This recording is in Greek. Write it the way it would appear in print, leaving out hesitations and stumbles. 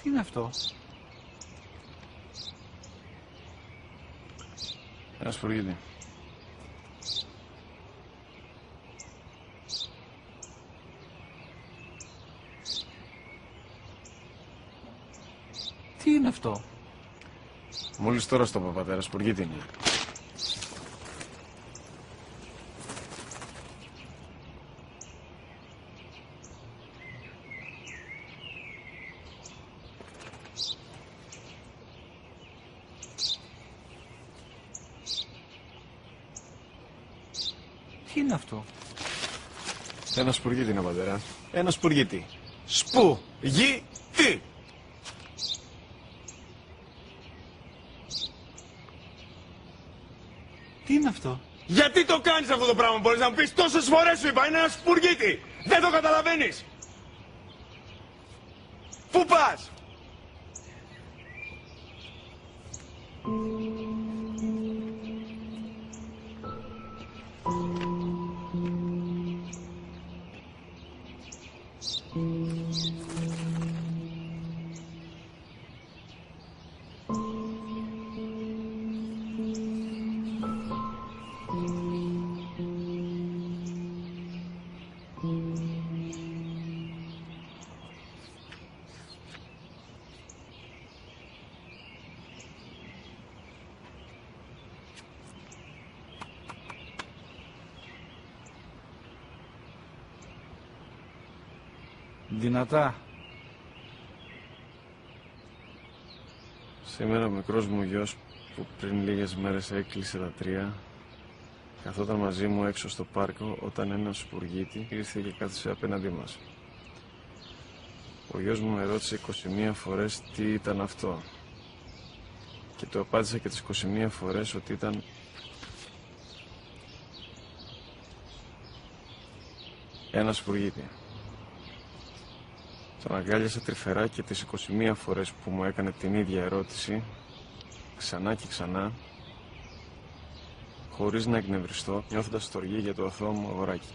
Τι είναι αυτό? Ένα σπουργίτη. Τι είναι αυτό? Μόλις τώρα στο είπα, πατέρα, σπουργίτη είναι. Τι είναι αυτό? Ένα σπουργίτη είναι, πατέρα. Ένα σπουργίτη. Σπου-γι-τι! Τι είναι αυτό? Γιατί το κάνεις αυτό το πράγμα, μπορείς να μου πεις? Τόσες φορές σου είπα, είναι ένα σπουργίτη! Δεν το καταλαβαίνεις! Πού πας? Δυνατά. Σήμερα ο μικρός μου γιος που πριν λίγες μέρες έκλεισε τα 3 καθόταν μαζί μου έξω στο πάρκο όταν ένας σπουργίτη ήρθε και κάθισε απέναντί μας. Ο γιος μου με ρώτησε 21 φορές τι ήταν αυτό και του απάντησα και τις 21 φορές ότι ήταν ένα σπουργίτη. Τον αγκάλιασα τρυφερά και τις 21 φορές που μου έκανε την ίδια ερώτηση, ξανά και ξανά, χωρίς να εκνευριστώ, νιώθοντας στοργή για το αθώο μου αγοράκι.